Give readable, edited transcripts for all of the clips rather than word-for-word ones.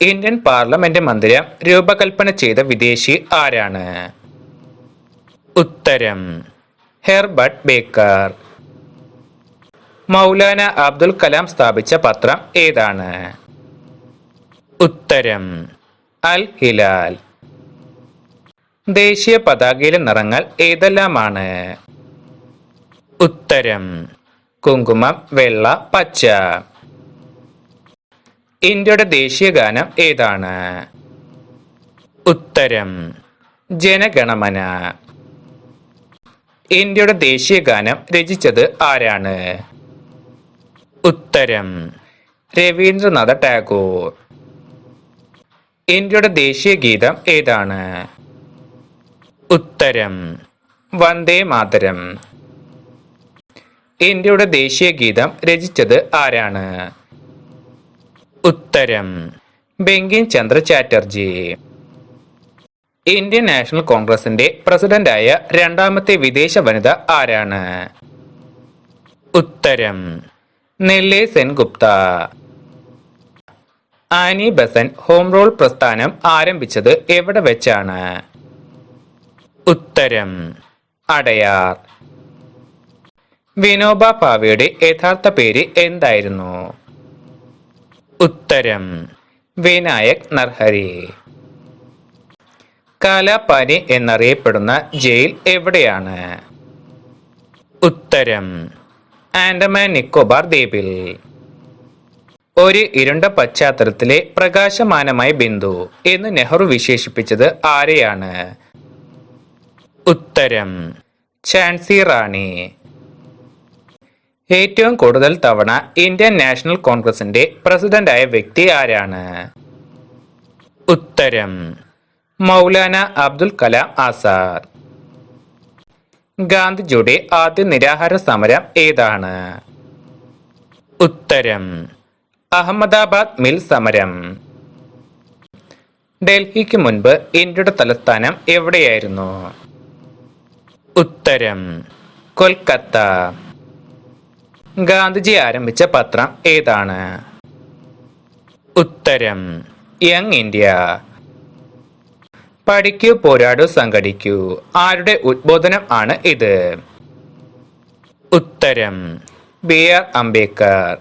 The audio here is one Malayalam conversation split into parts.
ഇന്ത്യൻ പാർലമെന്റ് മന്ദിരം രൂപകൽപ്പന ചെയ്ത വിദേശി ആരാണ്? ഉത്തരം ഹെർബർട്ട് ബേക്കർ. മൗലാന അബ്ദുൽ കലാം സ്ഥാപിച്ച പത്രം ഏതാണ്? ഉത്തരം അൽ ഹിലാൽ. ദേശീയ പതാകയിലെ നിറങ്ങൾ ഏതെല്ലാമാണ്? ഉത്തരം കുങ്കുമം, വെള്ള, പച്ച. ഇന്ത്യയുടെ ദേശീയ ഗാനം ഏതാണ്? ഉത്തരം ജനഗണമന. ഇന്ത്യയുടെ ദേശീയ ഗാനം രചിച്ചത് ആരാണ്? ഉത്തരം രവീന്ദ്രനാഥ ടാഗോർ. ഇന്ത്യയുടെ ദേശീയ ഗീതം ഏതാണ്? ഉത്തരം വന്ദേ മാതരം. ഇന്ത്യയുടെ ദേശീയ ഗീതം രചിച്ചത് ആരാണ്? ഉത്തരം ബങ്കിം ചന്ദ്ര ചാറ്റർജി. ഇന്ത്യൻ നാഷണൽ കോൺഗ്രസിന്റെ പ്രസിഡന്റായ രണ്ടാമത്തെ വിദേശ വനിത ആരാണ്? ഉത്തരം Nellie Sengupta. Annie Besant home rule പ്രസ്ഥാനം ആരംഭിച്ചത് എവിടെ വെച്ചാണ്? ഉത്തരം അടയാർ. വിനോബ ഭാവെയുടെ യഥാർത്ഥ പേര് എന്തായിരുന്നു? ഉത്തരം വിനായക് നർഹരി. കാലാപാനി എന്നറിയപ്പെടുന്ന ജയിൽ എവിടെയാണ്? ഉത്തരം ആൻഡമാൻ നിക്കോബാർ ദ്വീപിൽ. ഒരു ഇരുണ്ട പശ്ചാത്തലത്തിലെ പ്രകാശമാനമായ ബിന്ദു എന്ന് നെഹ്റു വിശേഷിപ്പിച്ചത് ആരെയാണ്? ഉത്തരം ഝാൻസി റാണി. ഏറ്റവും കൂടുതൽ തവണ ഇന്ത്യൻ നാഷണൽ കോൺഗ്രസിന്റെ പ്രസിഡന്റായ വ്യക്തി ആരാണ്? ഉത്തരം മൗലാന അബ്ദുൽ കലാം ആസാദ്. ഗാന്ധിജിയുടെ ആദ്യ നിരാഹാര സമരം ഏതാണ്? ഉത്തരം അഹമ്മദാബാദ് മിൽ സമരം. ഡൽഹിക്ക് മുൻപ് ഇന്ത്യയുടെ തലസ്ഥാനം എവിടെയായിരുന്നു? ഉത്തരം കൊൽക്കത്ത. ഗാന്ധിജി ആരംഭിച്ച പത്രം ഏതാണ്? ഉത്തരം യങ് ഇന്ത്യ. പഠിക്കൂ, പോരാടൂ, സംഘടിക്കൂ ആരുടെ ഉദ്ബോധനം ആണ് ഇത്? ഉത്തരം ബി.ആർ. അംബേദ്കർ.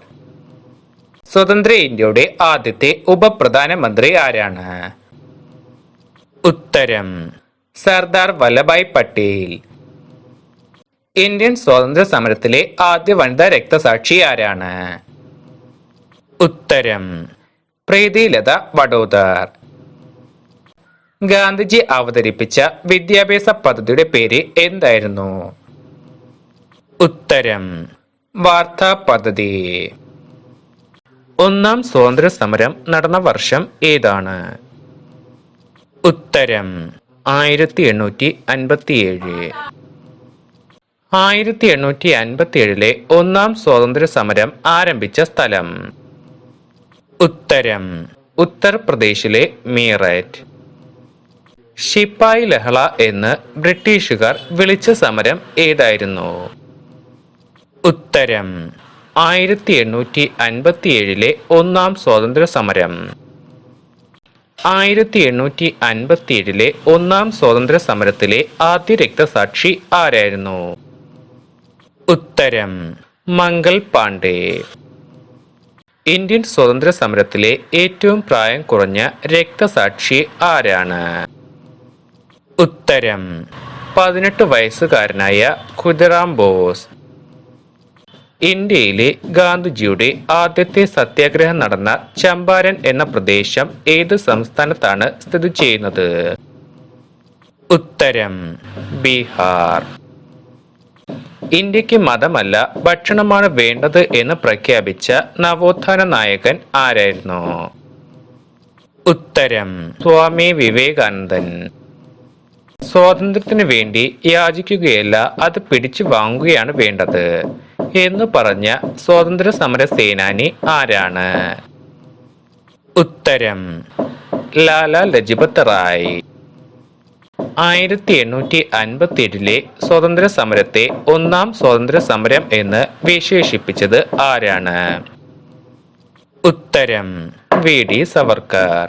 സ്വതന്ത്ര ഇന്ത്യയുടെ ആദ്യത്തെ ഉപപ്രധാനമന്ത്രി ആരാണ്? ഉത്തരം സർദാർ വല്ലഭായ് പട്ടേൽ. ഇന്ത്യൻ സ്വാതന്ത്ര്യ സമരത്തിലെ ആദ്യ വനിതാ രക്തസാക്ഷി ആരാണ്? ഉത്തരം പ്രീതിലത വഡോദർ. ഗാന്ധിജി അവതരിപ്പിച്ച വിദ്യാഭ്യാസ പദ്ധതിയുടെ പേര് എന്തായിരുന്നു? ഉത്തരം വാർത്താ പദ്ധതി. ഒന്നാം സ്വാതന്ത്ര്യ സമരം നടന്ന വർഷം ഏതാണ്? ഉത്തരം 1857. 1857 ഒന്നാം സ്വാതന്ത്ര്യ സമരം ആരംഭിച്ച സ്ഥലം? ഉത്തരം ഉത്തർപ്രദേശിലെ മീററ്റ്. ശിപ്പായി ലഹള എന്ന് ബ്രിട്ടീഷുകാർ വിളിച്ച സമരം ഏതായിരുന്നു? ഉത്തരം 1857 ഒന്നാം സ്വാതന്ത്ര്യ സമരം. 1857 ഒന്നാം സ്വാതന്ത്ര്യ സമരത്തിലെ ആദ്യ രക്തസാക്ഷി ആരായിരുന്നു? ഉത്തരം മംഗൾ പാണ്ഡെ. ഇന്ത്യൻ സ്വാതന്ത്ര്യ സമരത്തിലെ ഏറ്റവും പ്രായം കുറഞ്ഞ രക്തസാക്ഷി ആരാണ്? ഉത്തരം 18 വയസ്സുകാരനായ ഖുദിറാം ബോസ്. ഇന്ത്യയിലെ ഗാന്ധിജിയുടെ ആദ്യത്തെ സത്യാഗ്രഹം നടന്ന ചമ്പാരൻ എന്ന പ്രദേശം ഏത് സംസ്ഥാനത്താണ് സ്ഥിതി ചെയ്യുന്നത്? ഉത്തരം ബീഹാർ. ഇന്ത്യക്ക് മതമല്ല ഭക്ഷണമാണ് വേണ്ടത് എന്ന് പ്രഖ്യാപിച്ച നവോത്ഥാന നായകൻ ആരായിരുന്നു? ഉത്തരം സ്വാമി വിവേകാനന്ദൻ. സ്വാതന്ത്ര്യത്തിന് വേണ്ടി യാചിക്കുകയല്ല, അത് പിടിച്ചു വാങ്ങുകയാണ് വേണ്ടത് എന്ന് പറഞ്ഞ സ്വാതന്ത്ര്യ സമര സേനാനി ആരാണ്? ഉത്തരം ലാല ലജ്പത് റായ്. 1857 സ്വാതന്ത്ര്യ സമരത്തെ ഒന്നാം സ്വാതന്ത്ര്യ സമരം എന്ന് വിശേഷിപ്പിച്ചത് ആരാണ്? ഉത്തരം VD സവർക്കർ.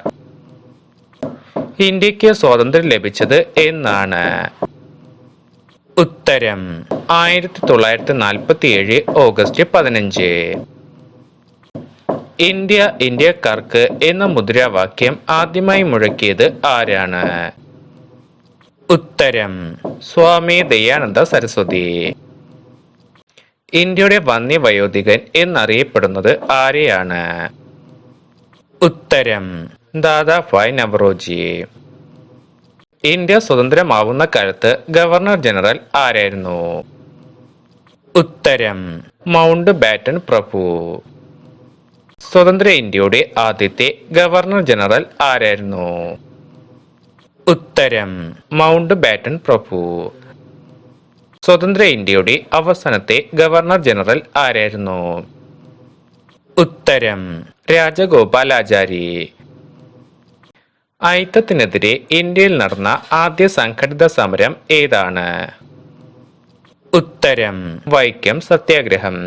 ഇന്ത്യക്ക് സ്വാതന്ത്ര്യം ലഭിച്ചത് എന്നാണ്? ഉത്തരം 1947 ഓഗസ്റ്റ് 15. ഇന്ത്യ ഇന്ത്യക്കാർക്ക് എന്ന മുദ്രാവാക്യം ആദ്യമായി മുഴക്കിയത് ആരാണ്? ഉത്തരം സ്വാമി ദയാനന്ദ സരസ്വതി. ഇന്ത്യയുടെ വന്യവയോധികൻ എന്നറിയപ്പെടുന്നത് ആരെയാണ്? ഉത്തരം ദാദാഭായ് നവറോജി. ഇന്ത്യ സ്വതന്ത്രമാവുന്ന കാലത്ത് ഗവർണർ ജനറൽ ആരായിരുന്നു? ഉത്തരം മൗണ്ട് ബാറ്റൻ പ്രഭു. സ്വതന്ത്ര ഇന്ത്യയുടെ ആദ്യത്തെ ഗവർണർ ജനറൽ ആരായിരുന്നു? ഉത്തരം മൗണ്ട് ബാറ്റൻ പ്രഭു. സ്വതന്ത്ര ഇന്ത്യയുടെ അവസാനത്തെ ഗവർണർ ജനറൽ ആരായിരുന്നു? ഉത്തരം രാജഗോപാലാചാരി. അയിത്തത്തിനെതിരെ ഇന്ത്യയിൽ നടന്ന ആദ്യ സംഘടിത സമരം ഏതാണ്? ഉത്തരം വൈക്കം സത്യാഗ്രഹം.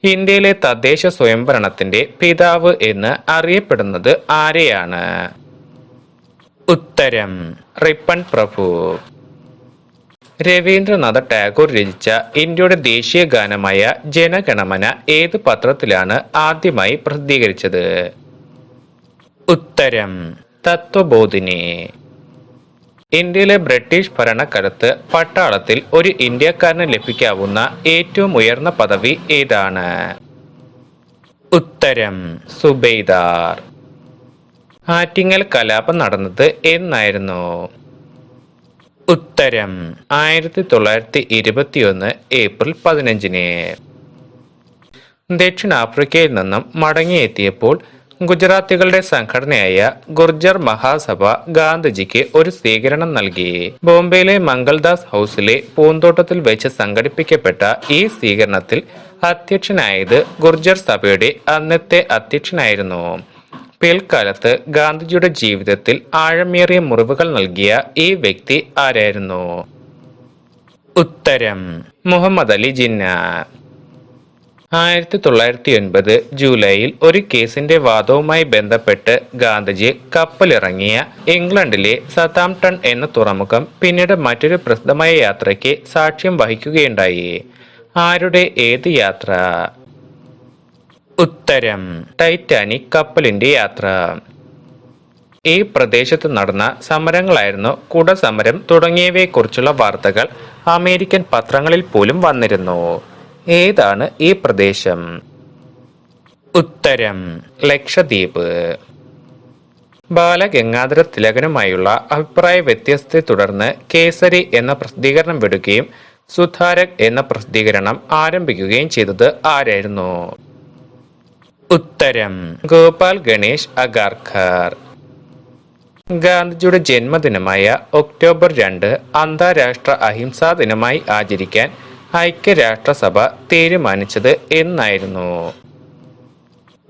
ഇന്ത്യയിലെ തദ്ദേശ സ്വയംഭരണത്തിന്റെ പിതാവ് എന്ന് അറിയപ്പെടുന്നത് ആരെയാണ്? ഉത്തരം റിപ്പൺ പ്രഭു. രവീന്ദ്രനാഥ ടാഗോർ രചിച്ച ഇന്ത്യയുടെ ദേശീയ ഗാനമായ ജനഗണമന ഏത് പത്രത്തിലാണ് ആദ്യമായി പ്രസിദ്ധീകരിച്ചത്? ഉത്തരം തത്വബോധിനി. ഇന്ത്യയിലെ ബ്രിട്ടീഷ് ഭരണകാലത്ത് പട്ടാളത്തിൽ ഒരു ഇന്ത്യക്കാരന് ലഭിക്കാവുന്ന ഏറ്റവും ഉയർന്ന പദവി ഏതാണ്? ഉത്തരം സുബൈദാർ. ആറ്റിങ്ങൽ കലാപം നടന്നത് എന്നായിരുന്നു? ഉത്തരം 1921 ഏപ്രിൽ 15. ദക്ഷിണാഫ്രിക്കയിൽ നിന്നും മടങ്ങിയെത്തിയപ്പോൾ ഗുജറാത്തികളുടെ സംഘടനയായ ഗുർജർ മഹാസഭ ഗാന്ധിജിക്ക് ഒരു സ്വീകരണം നൽകി. ബോംബെയിലെ മംഗൾദാസ് ഹൗസിലെ പൂന്തോട്ടത്തിൽ വെച്ച് സംഘടിപ്പിക്കപ്പെട്ട ഈ സ്വീകരണത്തിൽ അധ്യക്ഷനായത് ഗുർജർ സഭയുടെ അന്നത്തെ അധ്യക്ഷനായിരുന്നു. പിൽക്കാലത്ത് ഗാന്ധിജിയുടെ ജീവിതത്തിൽ ആഴമേറിയ മുറിവുകൾ നൽകിയ ഈ വ്യക്തി ആരായിരുന്നു? ഉത്തരം മുഹമ്മദ് അലി ജിന്ന. 1909 ജൂലൈയിൽ ഒരു കേസിന്റെ വാദവുമായി ബന്ധപ്പെട്ട് ഗാന്ധിജി കപ്പലിറങ്ങിയ ഇംഗ്ലണ്ടിലെ സതാംപ്ടൺ എന്ന തുറമുഖം പിന്നീട് മറ്റൊരു പ്രസിദ്ധമായ യാത്രയ്ക്ക് സാക്ഷ്യം വഹിക്കുകയുണ്ടായി. ആരുടെ ഏത് യാത്ര? ഉത്തരം ടൈറ്റാനിക് കപ്പലിന്റെ യാത്ര. ഈ പ്രദേശത്ത് നടന്ന സമരങ്ങളായിരുന്നു കുടസമരം തുടങ്ങിയവയെക്കുറിച്ചുള്ള വാർത്തകൾ അമേരിക്കൻ പത്രങ്ങളിൽ പോലും വന്നിരുന്നു. ഏതാണ് ഈ പ്രദേശം? ഉത്തരം ലക്ഷദ്വീപ്. ബാലഗംഗാധര തിലകനുമായുള്ള അഭിപ്രായ വ്യത്യാസത്തെ തുടർന്ന് കേസരി എന്ന പ്രസിദ്ധീകരണം വിടുകയും സുധാരക് എന്ന പ്രസിദ്ധീകരണം ആരംഭിക്കുകയും ചെയ്തത് ആരായിരുന്നു? ഉത്തരം ഗോപാൽ ഗണേഷ് അഗാർക്കർ. ഗാന്ധിജിയുടെ ജന്മദിനമായ ഒക്ടോബർ 2 അന്താരാഷ്ട്ര അഹിംസാ ദിനമായി ആചരിക്കാൻ ഐക്യരാഷ്ട്രസഭ തീരുമാനിച്ചത് എന്നായിരുന്നു?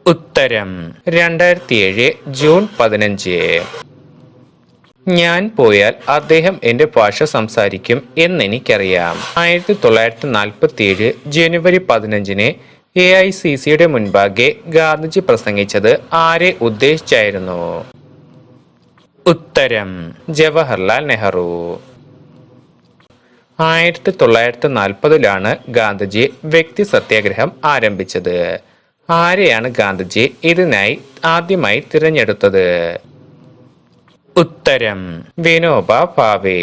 ഉത്തരം 2007 ജൂൺ 15. ഞാൻ പോയാൽ അദ്ദേഹം എന്റെ ഭാഷ സംസാരിക്കും എന്നെനിക്കറിയാം. 1947 ജനുവരി 15 AICCയുടെ മുൻപാകെ ഗാന്ധിജി പ്രസംഗിച്ചത് ആരെ ഉദ്ദേശിച്ചായിരുന്നു? ഉത്തരം ജവഹർലാൽ നെഹ്റു. 1940 ഗാന്ധിജി വ്യക്തി സത്യാഗ്രഹം ആരംഭിച്ചത്. ആരെയാണ് ഗാന്ധിജി ഇതിനായി ആദ്യമായി തിരഞ്ഞെടുത്തത്? ഉത്തരം വിനോബ ഭാവെ.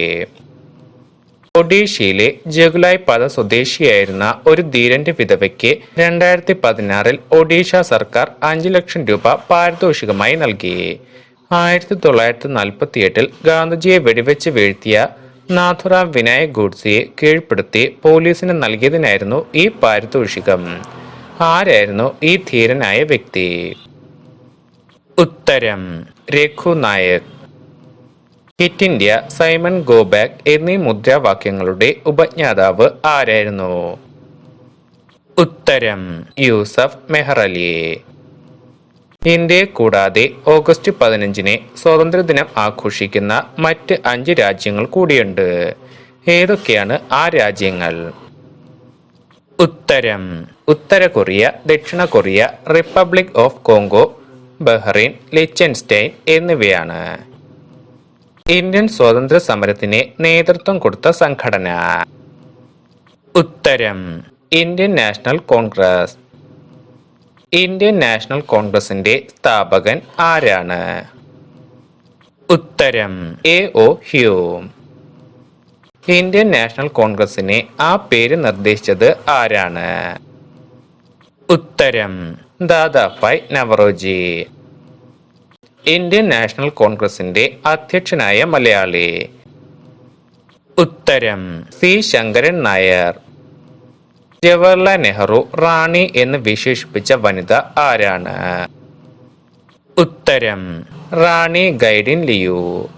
ഒഡീഷയിലെ ജഗുലായ് പദ സ്വദേശിയായിരുന്ന ഒരു ധീരന്റെ വിധവയ്ക്ക് 2016 ഒഡീഷ സർക്കാർ 5 ലക്ഷം രൂപ പാരിതോഷികമായി നൽകി. 1948 ഗാന്ധിജിയെ വെടിവെച്ച് വീഴ്ത്തിയ നാഥുറാം വിനായക് ഗോഡ്സെയെ കീഴ്പ്പെടുത്തി പോലീസിന് നൽകിയതിനായിരുന്നു ഈ പാരിതോഷികം. ആരായിരുന്നു ഈ ധീരനായ വ്യക്തി? ഉത്തരം Raghu Nayak. Quit India, Simon go back എന്നീ മുദ്രാവാക്യങ്ങളുടെ ഉപജ്ഞാതാവ് ആരായിരുന്നു? ഉത്തരം യൂസഫ് മെഹ്റലി. ഇന്ത്യയെ കൂടാതെ ഓഗസ്റ്റ് 15 സ്വാതന്ത്ര്യദിനം ആഘോഷിക്കുന്ന മറ്റ് 5 രാജ്യങ്ങൾ കൂടിയുണ്ട്. ഏതൊക്കെയാണ് ആ രാജ്യങ്ങൾ? ഉത്തരം ഉത്തര കൊറിയ, ദക്ഷിണ Korea, republic of Congo, Bahrain, Liechtenstein എന്നിവയാണ്. ഇന്ത്യൻ സ്വാതന്ത്ര്യ സമരത്തിന് നേതൃത്വം കൊടുത്ത സംഘടന. ഉത്തരം Indian national Congress. Indian national കോൺഗ്രസിന്റെ സ്ഥാപകൻ ആരാണ്? ഉത്തരം A.O. ഹ്യൂം. ഇന്ത്യൻ നാഷണൽ കോൺഗ്രസിന് ആ പേര് നിർദ്ദേശിച്ചത് ആരാണ്? ഉത്തരം ദാദാഭായ് നവറോജി. ഇന്ത്യൻ നാഷണൽ കോൺഗ്രസിന്റെ അധ്യക്ഷനായ മലയാളി. ഉത്തരം C. ശങ്കരൻ നായർ. ജവഹർലാൽ നെഹ്റു റാണി എന്ന് വിശേഷിപ്പിച്ച വനിത ആരാണ്? ഉത്തരം റാണി ഗൈഡിൻ ലിയു.